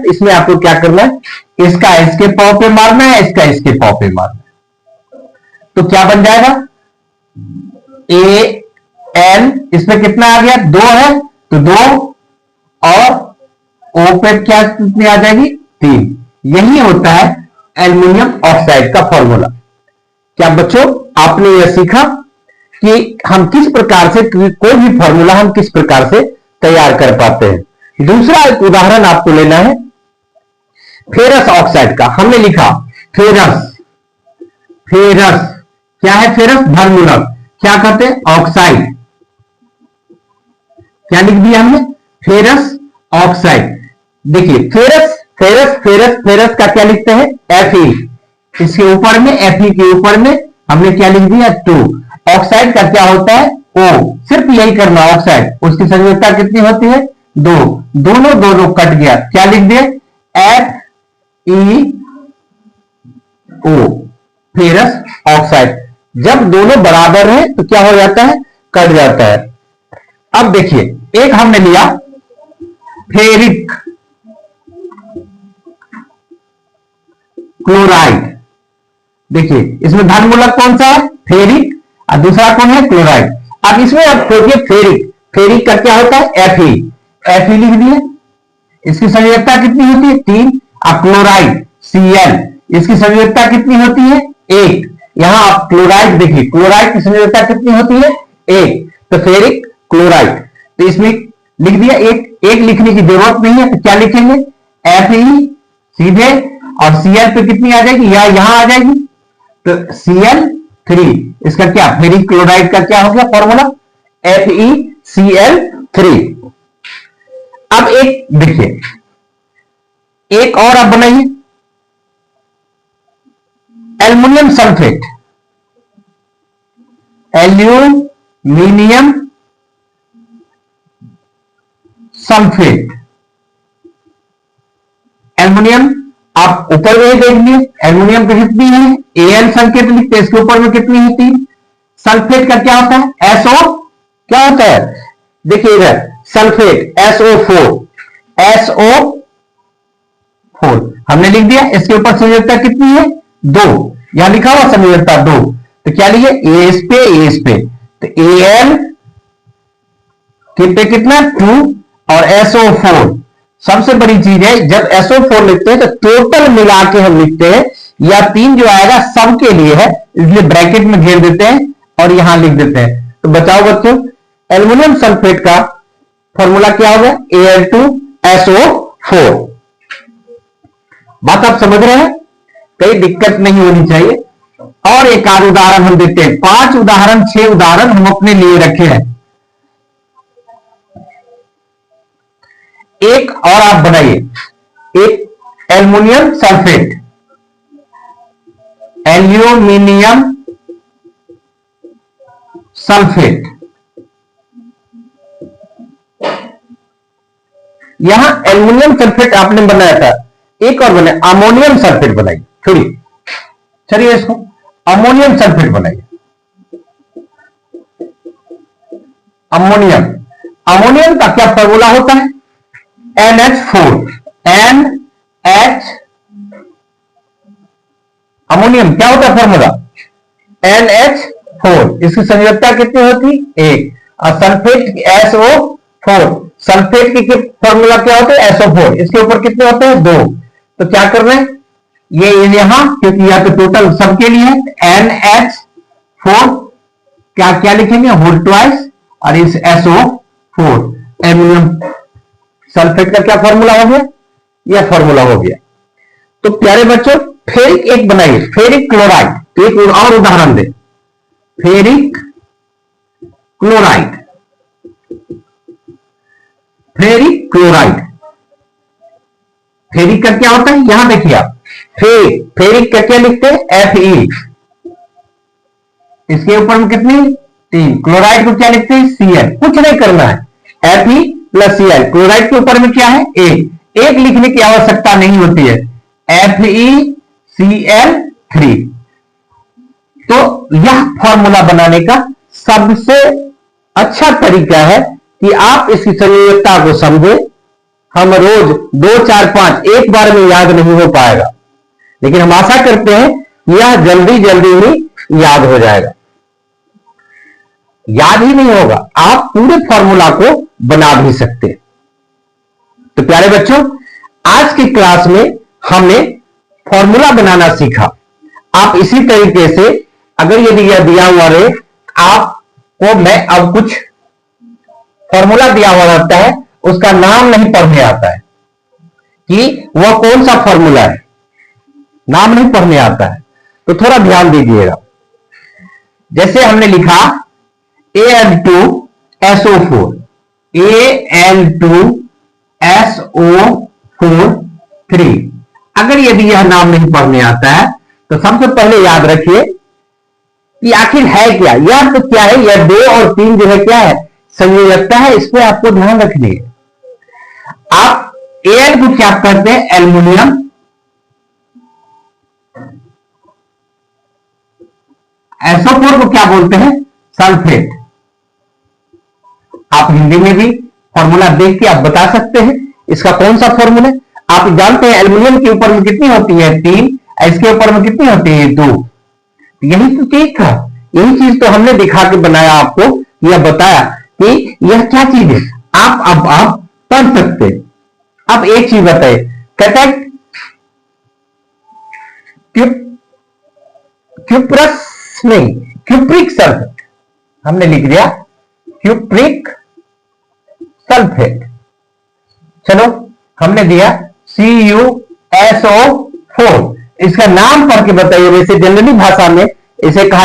इसमें आपको क्या करना है, इसका इसके पाव पे मारना है, इसका इसके पाव पे मारना है। तो क्या बन जाएगा, ए एन, इसमें कितना आ गया, 2 है तो 2, और ओ पे क्या कितनी आ जाएगी, 3। यही होता है एल्युमिनियम ऑक्साइड का फॉर्मूला। क्या बच्चों आपने यह सीखा कि हम किस प्रकार से कोई भी फॉर्मूला हम किस प्रकार से तैयार कर पाते हैं। दूसरा एक उदाहरण आपको लेना है फेरस ऑक्साइड का। हमने लिखा फेरस, फेरस क्या है, फेरस धर्मूलक, क्या कहते हैं, ऑक्साइड। क्या लिख दिया हमने, फेरस ऑक्साइड। देखिए फेरस फेरस फेरस फेरस का क्या लिखते हैं, Fe, इसके ऊपर में Fe के ऊपर में हमने क्या लिख दिया, 2। ऑक्साइड का क्या होता है, O, सिर्फ यही करना, ऑक्साइड, उसकी संयोजकता कितनी होती है, 2। दोनों दोनों कट गया, क्या लिख दिया, FeO, फेरस ऑक्साइड। जब दोनों बराबर है तो क्या हो जाता है, कट जाता है। अब देखिए एक हमने लिया फेरिक क्लोराइड। देखिए इसमें धनमूलक कौन सा है, फेरिक, और दूसरा कौन है, क्लोराइड। अब इसमें आप खोजिए फेरिक, फेरिक का क्या होता है, Fe लिख दिए, इसकी संयोजकता कितनी होती है, 3। अब क्लोराइड Cl, इसकी संयोजकता कितनी होती है, 1। यहां आप क्लोराइड देखिए, क्लोराइड की संयोजकता कितनी होती है, 1। तो फेरिक क्लोराइड, तो इसमें लिख दिया 1 लिखने की जरूरत नहीं है, तो क्या लिखेंगे, Fe सीधे, और Cl पे कितनी आ जाएगी, या यहां आ जाएगी, तो Cl3, इसका क्या, फेरिक क्लोराइड का क्या हो गया फॉर्मूला, FeCl3। अब एक देखिए, एक और आप बनाइए, aluminium sulphate, aluminium sulphate. Aluminium आप ऊपर में देख लिए, एल्युमिनियम की कितनी है, Al संकेत लिखते हैं, इसके ऊपर में कितनी है, 3। सल्फेट का क्या होता है, SO, क्या होता है, देखिए इधर सल्फेट SO4 हमने लिख दिया, इसके ऊपर संयोजकता कितनी है, 2। यहां लिखा हुआ संयोजकता 2, तो क्या लिखे, एस पे, तो Al पे कितना, 2, और SO4। सबसे बड़ी चीज है, जब SO4 लिखते हैं तो टोटल मिला के हम लिखते हैं, या 3 जो आएगा सबके लिए है, इसलिए ब्रैकेट में घेर देते हैं और यहां लिख देते हैं। तो बताओ बच्चों, एल्युमिनियम सल्फेट का फॉर्मूला क्या होगा, Al2SO4। बात आप समझ रहे हैं, कोई दिक्कत नहीं होनी चाहिए। और एक आध उदाहरण हम देते हैं, 5 उदाहरण 6 उदाहरण हम अपने लिए रखे हैं। एक और आप बनाइए, एक एल्युमिनियम सल्फेट, एल्यूमिनियम सल्फेट, यहां एल्युमिनियम सल्फेट आपने बनाया था, एक और बनाया अमोनियम सल्फेट बनाइए, छोड़िए, चलिए इसको अमोनियम सल्फेट बनाइए। अमोनियम का क्या फॉर्मूला होता है, NH4, अमोनियम क्या होता है फॉर्मूला, NH4, इसकी संयोजकता कितनी होती, 1। और सल्फेट SO4, सल्फेट की फॉर्मूला क्या होता है, SO4, इसके ऊपर कितने होते हैं, 2। तो क्या कर रहे हैं, ये यहां, क्योंकि यहां तो टोटल सबके लिए है, NH4 क्या क्या लिखेंगे, होल ट्वाइस, और इस SO4, एल्युमिनियम सल्फेट का क्या फॉर्मूला हो गया, यह फॉर्मूला हो गया। तो प्यारे बच्चों फेरिक एक बनाइए, फेरिक क्लोराइड। तो एक और उदाहरण दे, ferric chloride, ferric chloride, ferric का क्या होता है, यहां देखिए आप, फेरिक का क्या लिखते हैं, Fe, इसके ऊपर में कितनी, 3। क्लोराइड को क्या लिखते हैं, Cl, कुछ नहीं करना है, Fe प्लस Cl, क्लोराइड के ऊपर में क्या है, 1 लिखने की आवश्यकता नहीं होती है, FeCl3। तो यह फॉर्मूला बनाने का सबसे अच्छा तरीका है कि आप इसकी संयोजकता को समझे हम रोज 2, 4, 5 एक बार में याद नहीं हो पाएगा, लेकिन हम आशा करते हैं कि यह जल्दी जल्दी ही याद हो जाएगा। याद ही नहीं होगा, आप पूरे फॉर्मूला को बना भी सकते हैं। तो प्यारे बच्चों, आज की क्लास में हमने फॉर्मूला बनाना सीखा। आप इसी तरीके से, अगर यदि यह दिया हुआ रहे, आपको मैं अब कुछ फॉर्मूला दिया हुआ रहता है, उसका नाम नहीं पढ़ने आता है कि वह कौन सा फॉर्मूला है, नाम नहीं पढ़ने आता है, तो थोड़ा ध्यान दीजिएगा। जैसे हमने लिखा Al2SO4, Al2SO4 अगर यदि यह नाम नहीं पढ़ने आता है तो सबसे पहले याद रखिए कि आखिर है क्या। यह तो क्या है, यह 2 और 3 जो है क्या है, संयोजकता है। इस पर आपको ध्यान रखनी है। आप Al को क्या कहते हैं, एल्युमिनियम, SO4 को क्या बोलते हैं, सल्फेट। आप हिंदी में भी फॉर्मूला देख के आप बता सकते हैं इसका कौन सा फॉर्मूला है। आप जानते हैं एल्युमिनियम के ऊपर में कितनी होती है, 3, इसके ऊपर में कितनी होती है, 2। यही तो चीज था, यही चीज तो हमने दिखा के बनाया, आपको यह बताया कि यह क्या चीज है। आप पढ़ सकते हैं। अब एक चीज बताए, कहता है क्यूप्रस नहीं, क्यूप्रिक सल्फेट। हमने लिख दिया क्यूप्रिक सल्फेट। चलो, हमने दिया CuSO4। इसका नाम पढ़ के बताइए। वैसे जनरली भाषा में इसे कहा जाता है